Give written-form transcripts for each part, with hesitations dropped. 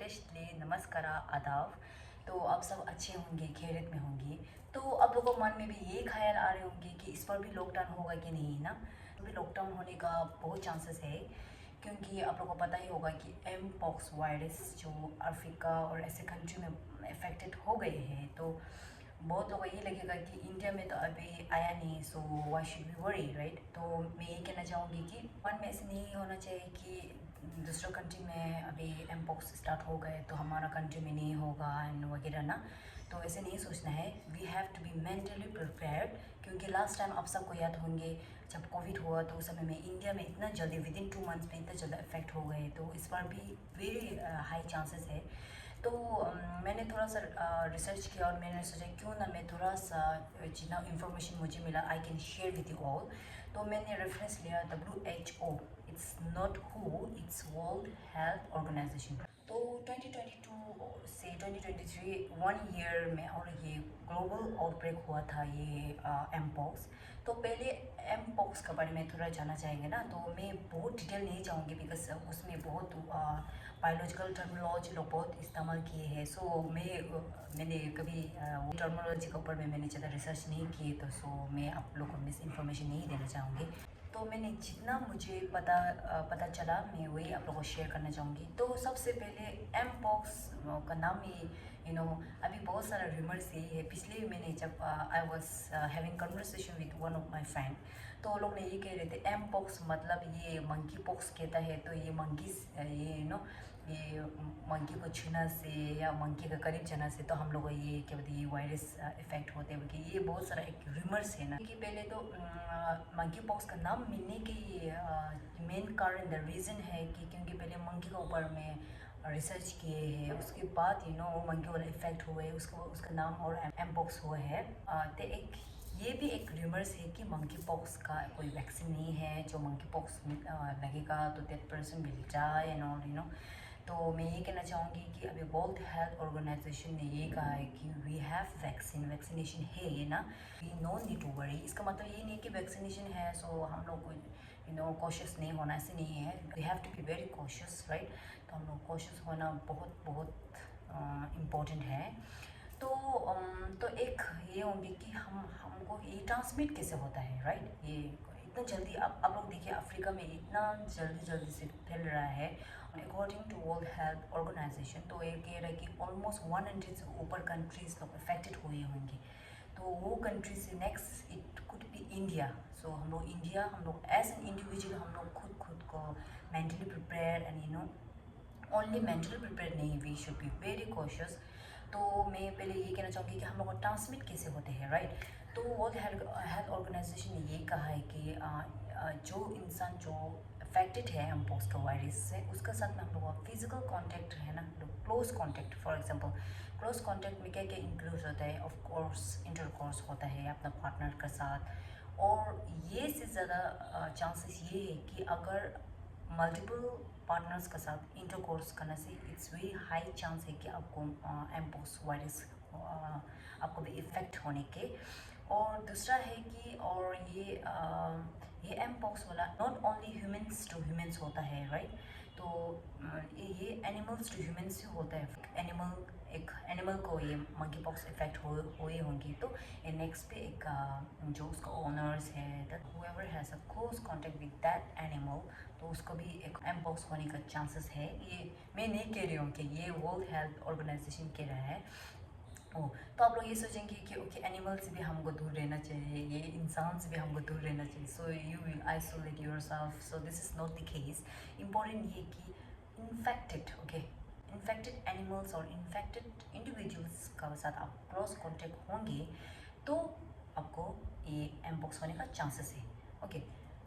Latestly नमस्कार आदाब। तो आप सब अच्छे होंगे, खैरियत में होंगे। तो आप लोगों के मन में भी ये ख्याल आ रहे होंगे कि इस पर भी लॉकडाउन होगा कि नहीं ना। अभी लॉकडाउन होने का बहुत चांसेस है, क्योंकि आप लोगों को पता ही होगा कि एम पॉक्स वायरस जो अफ्रीका और ऐसे कंट्री में इफेक्टेड हो गए हैं। तो बहुत लोगों को ये लगेगा कि इंडिया में तो अभी आया नहीं, so why should be worry, right. तो मैं ये कहना चाहूँगी कि मन में ऐसे नहीं होना चाहिए कि दूसरा कंट्री में अभी एम पॉक्स स्टार्ट हो गए तो हमारा कंट्री में नहीं होगा एंड वगैरह ना। तो ऐसे नहीं सोचना है, we have to be mentally prepared. क्योंकि लास्ट टाइम आप सबको याद होंगे जब कोविड हुआ तो उस समय में इंडिया में इतना जल्दी विद इन 2 मंथ्स में इतना ज़्यादा इफेक्ट हो गए। तो इस बार भी वेरी हाई चांसेस है। तो मैंने थोड़ा सा रिसर्च किया और मैंने सोचा क्यों ना मैं थोड़ा सा जितना इंफॉर्मेशन मुझे मिला I can share with you all. तो मैंने रेफरेंस लिया WHO, it's not who, it's world health organisation. तो 2022 से 2023 1 ईयर में और ये ग्लोबल आउटब्रेक हुआ था ये एम पॉक्स। तो पहले एम पॉक्स के बारे में थोड़ा जानना चाहेंगे ना, तो मैं बहुत डिटेल नहीं चाहूँगी बिकॉज उसमें बहुत बायोलॉजिकल टर्मिनोलॉजी लोग बहुत इस्तेमाल किए हैं। सो मैंने कभी वो टर्मिनोलॉजी के ऊपर में मैंने ज़्यादा रिसर्च नहीं की, तो मैं आप लोगों को मिस इन्फॉर्मेशन नहीं देना चाहूँगी। तो मैंने जितना मुझे पता चला मैं वही आप लोगों को शेयर करना चाहूँगी। तो सबसे पहले एम पॉक्स का नाम ही अभी बहुत सारा रूमर्स ही है। पिछले मैंने जब I was having conversation with one of my friend, तो वो लोग ने ये कह रहे थे एम पॉक्स मतलब ये मंकी पॉक्स कहता है। तो ये मंकी ये मंकी को छूना से या मंकी का करीब जाना से तो हम लोग को ये क्या बोलते ये वायरस इफेक्ट होते हैं, बल्कि ये बहुत सारा एक रूमर्स है ना। कि पहले तो मंकी पॉक्स का नाम मिलने की मेन कारण द रीज़न है कि क्योंकि पहले मंकी के ऊपर में रिसर्च किए हैं, उसके बाद वो मंकी वाला इफेक्ट हुए, उसका नाम और एम पॉक्स हुआ है। तो एक ये भी एक रूमर्स है कि मंकी पॉक्स का कोई वैक्सीन नहीं है, जो मंकी पॉक्स लगेगा तो 10% मिल जाए एंड ऑल। तो मैं ये कहना चाहूँगी कि अभी वर्ल्ड हेल्थ ऑर्गेनाइजेशन ने ये कहा है कि वी हैव वैक्सीनेशन है ये ना, we no need to worry. इसका मतलब ये नहीं कि वैक्सीनेशन है सो हम लोग को कॉशियस नहीं होना, ऐसे नहीं है। We have to be very cautious, right. तो हम लोग कॉशियस होना बहुत बहुत इम्पोर्टेंट है। तो तो एक ये होंगे कि हमको ये ट्रांसमिट कैसे होता है, राइट। ये इतना जल्दी आप लोग देखिए अफ्रीका में इतना जल्दी से फैल रहा है। According to world health organisation तो ये कह रहा है कि ऑलमोस्ट 100 से ऊपर कंट्रीज लोग अफेक्टेड हुए होंगे। तो वो कंट्री से next it could be India. So हम लोग एज एन इंडिविजुअल हम लोग खुद को mentally prepare and only mentally prepare नहीं, we should be very cautious. तो मैं पहले ये कहना चाहूँगी कि हम लोग को ट्रांसमिट कैसे होते हैं, राइट। तो वर्ल्ड हेल्थ ऑर्गेनाइजेशन ने ये कहा है कि जो इंसान जो अफेक्टेड है एम्पोक्स के वायरस से, उसके साथ में हम लोग का फिजिकल कांटेक्ट है ना, close contact. For example close contact में क्या क्या इंक्लूड होता है, ऑफ कोर्स इंटरकोर्स होता है अपना पार्टनर के साथ। और ये से ज़्यादा चांसेस ये है कि अगर मल्टीपल पार्टनर्स के साथ इंटरकोर्स करने से इट्स वेरी हाई चांस है कि आपको एम्पोक्स वायरस आपको भी इफ़ेक्ट होने के। और दूसरा है कि और ये एम्पोक्स वाला not only humans to humans होता है, राइट। तो ये एनिमल्स टू ह्यूमंस से होता है। एक एनिमल को ये मंकी पॉक्स इफेक्ट हुए होंगी तो ये नेक्स्ट पे एक जो उसका ओनर्स है that whoever has a close contact with that animal, तो उसको भी एक एम पॉक्स होने का चांसेस है। ये मैं नहीं कह रही हूँ कि ये वर्ल्ड हेल्थ ऑर्गेनाइजेशन कह रहा है। ओ, तो आप लोग ये सोचेंगे कि ओके एनिमल से भी हमको दूर रहना चाहिए, ये इंसान से भी हमको दूर रहना चाहिए, so you will isolate yourself. So this is not the case. Important ये कि इन्फेक्टेड एनिमल्स और इन्फेक्टेड इंडिविजुअल्स का साथ आप क्रॉस कॉन्टेक्ट होंगे तो आपको ये एम्पोक्स होने का चांसेस है, ओके।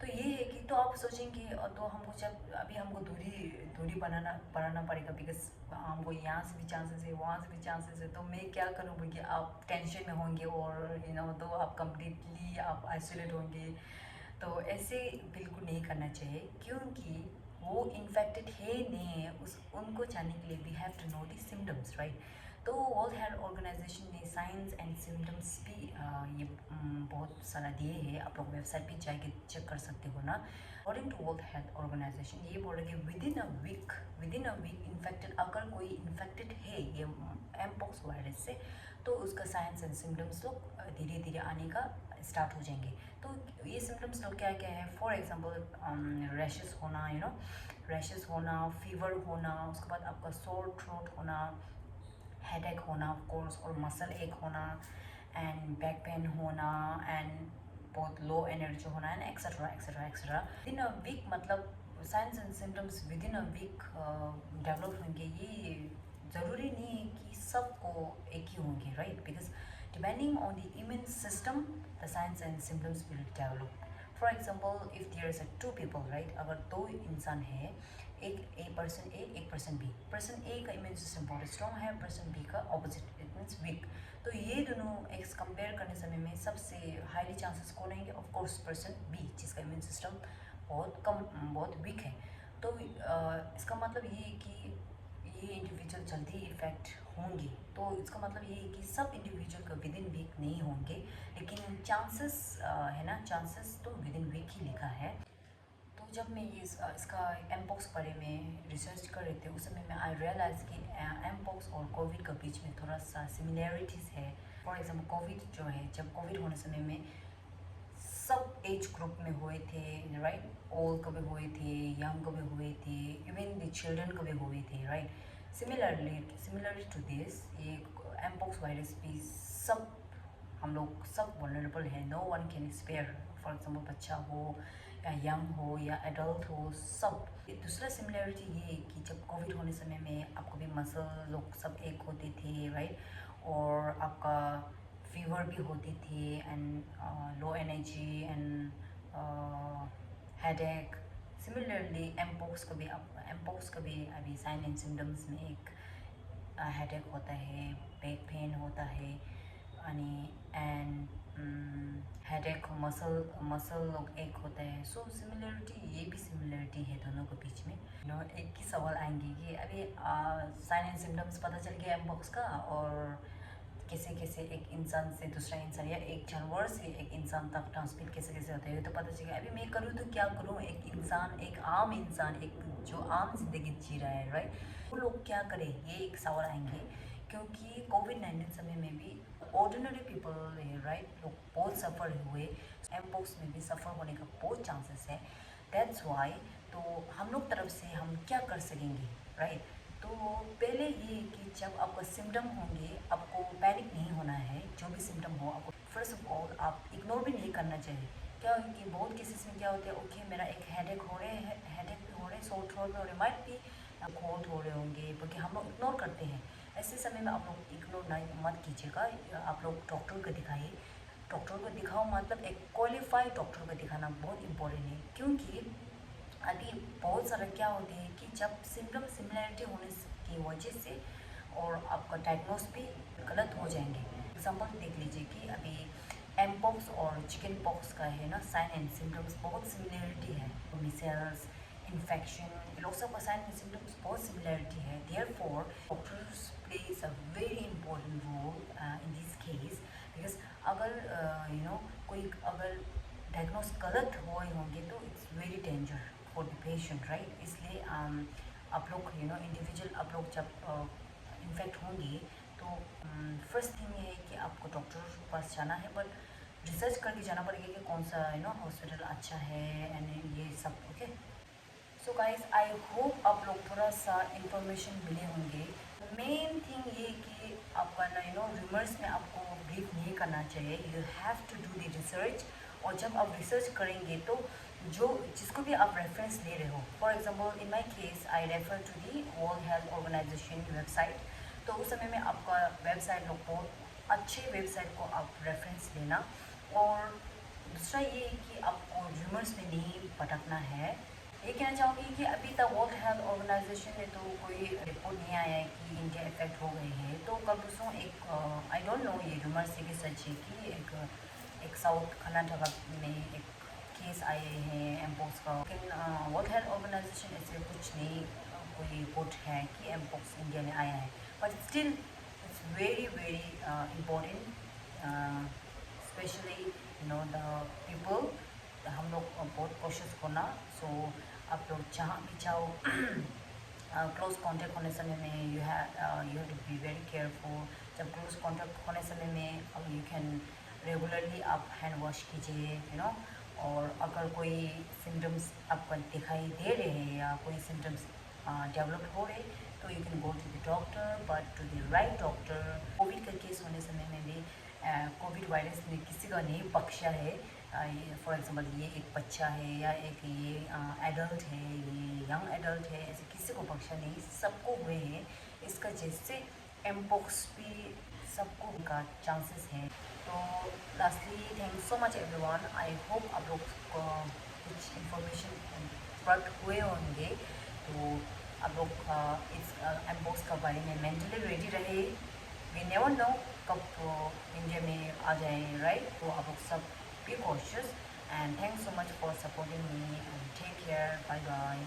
तो ये है कि तो आप सोचेंगे तो हमको जब अभी हमको दूरी बनाना पड़ेगा बिकॉज हमको यहाँ से भी चांसेस है वहाँ से भी चांसेस है। तो मैं क्या करूँ बोलिए, आप टेंशन में होंगे और तो आप कम्प्लीटली आप आइसोलेट होंगे। तो ऐसे बिल्कुल नहीं करना चाहिए, क्योंकि वो इन्फेक्टेड है नहीं है उनको जानने के लिए we have to know the symptoms, right. तो वर्ल्ड हेल्थ ऑर्गेनाइजेशन ने साइंस एंड सिम्टम्स भी ये बहुत सारा दिए हैं। आप लोग वेबसाइट पे जाके चेक कर सकते हो ना। According to world health organisation ये बोल रहे कि within a week infected, अगर कोई इन्फेक्टेड है ये एम पॉक्स वायरस से, तो उसका साइंस एंड सिम्टम्स लोग धीरे धीरे आने का स्टार्ट हो जाएंगे। तो ये सिम्टम्स लोग क्या क्या है, फॉर एग्जांपल रैशेस होना, रैशेस होना, फीवर होना, उसके बाद आपका सोर थ्रोट होना, हेडेक होना ऑफ कोर्स, और मसल एक होना, एंड बैक पेन होना, एंड बहुत लो एनर्जी होना, and etcetera etcetera etcetera. Within a week, मतलब signs and symptoms within a week develop होंगे। ये ज़रूरी नहीं है कि सबको एक ही होंगे, right? Because depending on the immune system the signs and symptoms will develop. For example if there is a two people, right? अगर दो इंसान है, एक पर्सन ए, एक पर्सन बी, पर्सन ए का इम्यून सिस्टम बहुत स्ट्रॉन्ग है, पर्सन बी का ऑपोजिट, इट मीन्स वीक। तो ये दोनों एक कंपेयर करने समय में सबसे हाईली चांसेस कौन रहेंगे? ऑफ कोर्स पर्सन बी, जिसका इम्यून सिस्टम बहुत कम, बहुत वीक है। तो इसका मतलब ये है कि ये इंडिविजुअल जल्दी इफेक्ट होंगे। तो इसका मतलब ये है कि सब इंडिविजुअल का विद इन वीक नहीं होंगे, लेकिन चांसेस है ना, चांसेस तो विद इन वीक ही लिखा है। तो जब मैं ये इसका एम पॉक्स बारे में रिसर्च कर रही थी, उस समय में आई रियलाइज कि एम पॉक्स और कोविड के बीच में थोड़ा सा सिमिलैरिटीज़ है। फॉर एग्जाम्पल कोविड जो है, जब कोविड होने समय में सब एज ग्रुप में हुए थे, राइट? ओल्ड कभी हुए थे, यंग कभी हुए थे, इवन द चिल्ड्रन कभी हुए थे, राइट? सिमिलरली टू दिस, ये एम पॉक्स वायरस भी सब, हम लोग सब वल्नरेबल है, no one can spare. For example बच्चा हो या यंग हो या एडल्ट हो, सब। दूसरा सिमिलरिटी ये है कि जब कोविड होने समय में आपको भी मसल लोग सब एक होते थे, राइट? और आपका फीवर भी होती थी, and low energy, and headache. Similarly mpox का भी अभी साइन एंड सिम्टम्स में एक हेडेक होता है, बैक पेन होता है, एंड हेडेक, मसल लोग एक होता है। सो सिमिलरिटी, ये भी सिमिलरिटी है दोनों के बीच में। एक ही सवाल आएंगे कि अभी साइन एंड सिम्टम्स पता चल गया एमपोक्स का, और कैसे कैसे एक इंसान से दूसरा इंसान या एक जानवर से एक इंसान तक ट्रांसमिट कैसे कैसे होता है, तो पता चलेगा। अभी मैं करूँ तो क्या करूँ, एक इंसान, एक आम इंसान, एक जो आम जिंदगी जी रहा है, राइट? वो लोग क्या करें, ये एक सवाल आएंगे। क्योंकि कोविड-19 समय में भी ऑर्डिनरी पीपल है, राइट? लोग बहुत सफ़र हुए, एमपोक्स में भी सफ़र होने का बहुत चांसेस है। दैट्स वाई, तो हम लोग तरफ से हम क्या कर सकेंगे, राइट? तो पहले ये कि जब आपको सिम्टम होंगे, आपको पैनिक नहीं होना है। जो भी सिम्टम हो, आपको फर्स्ट ऑफ ऑल आप इग्नोर भी नहीं करना चाहिए। क्या है कि बहुत केसेस में क्या होता है, ओके मेरा एक हेडेक हो रहे हैं, हेडेक हो रहे, सोर थ्रोट में हो रहे, माइट भी कोल्ड हो रहे होंगे, क्योंकि हम लोग इग्नोर करते हैं। ऐसे समय में आप लोग इग्नोर नहीं मत कीजिएगा, आप लोग डॉक्टर को दिखाइए। डॉक्टर को दिखाओ, मतलब एक क्वालिफाइड डॉक्टर को दिखाना बहुत इंपॉर्टेंट है। क्योंकि अभी बहुत सारा क्या होते हैं कि जब सिम्टम सिमिलरिटी होने की वजह से और आपका डायग्नोस भी गलत हो जाएंगे। एग्जाम्पल देख लीजिए कि अभी एम पॉक्स और चिकन पॉक्स का है ना, साइन एंड सिम्टम्स बहुत सिमिलरिटी है। मिसेल्स, इन्फेक्शन, लोग सब का साइन एंड सिम्टम्स बहुत सिमिलरिटी है। Therefore doctors plays a very important role in this case, because अगर कोई अगर डायग्नोस गलत हुए होंगे तो it's very danger for the patient, right? इसलिए आप लोग इंडिविजुअल, आप लोग जब इन्फेक्ट होंगे तो फर्स्ट थिंग ये है कि आपको डॉक्टर के पास जाना है, बट रिसर्च करके जाना पड़ेगा कि कौन सा हॉस्पिटल अच्छा है, एंड ये सब। Okay, so guys, I hope आप लोग थोड़ा सा इंफॉर्मेशन मिले होंगे। मेन थिंग ये कि आपका रूमर्स में आपको बिलीव नहीं करना चाहिए। You have to do the research, और जब आप रिसर्च करेंगे तो जो जिसको भी आप रेफरेंस ले रहे हो, for example in my case I refer to the World health Organization website. तो उस समय में आपका वेबसाइट लोग बहुत अच्छे वेबसाइट को आप रेफरेंस लेना। और दूसरा ये है कि आपको रूमर्स में नहीं भटकना है। ये कहना चाहूँगी कि अभी तक वर्ल्ड हेल्थ ऑर्गेनाइजेशन में तो कोई रिपोर्ट नहीं आया है कि इंडिया इफेक्ट हो गई है। तो कल परसों एक आई डोंट नो ये रूमर से कि सच है कि एक साउथ कर्नाटका में एक केस आए हैं एमपोक्स का, लेकिन वर्ल्ड हेल्थ ऑर्गेनाइजेशन ऐसे कुछ नहीं कोई रिपोर्ट है कि एमपोक्स इंडिया में आया है। But still it's very very important, specially the people, हम लोग बहुत कोशिश करना। सो आप लोग जहाँ भी जाओ क्लोज कांटेक्ट होने समय में you have to be very careful. जब क्लोज कांटेक्ट होने समय में यू कैन रेगुलरली आप हैंड वॉश कीजिए, यू नो। और अगर कोई सिम्टम्स आपको दिखाई दे रहे हैं या कोई सिम्टम्स डेवलप हो रहे, तो you can go to the doctor, but to the right doctor. Covid का केस होने समय में भी कोविड वायरस ने किसी का नहीं बख्शा है। फॉर एग्जांपल ये एक बच्चा है या एक ये एडल्ट है, ये यंग एडल्ट है, ऐसे किसी को बख्शा नहीं, सबको हुए हैं। इसका जैसे एम्पोक्स भी सबको का चांसेस है। तो lastly thank so much everyone. I hope आप लोग को कुछ इन्फॉर्मेशन प्राप्त हुए होंगे। तो आप लोग इस एम्पोक्स का बारे में मेंटली रेडी रहे। वी नेवर नो कब इंडिया में आ जाए, राइट। तो आप लोग सब be cautious and thanks so much for supporting me and take care, bye bye.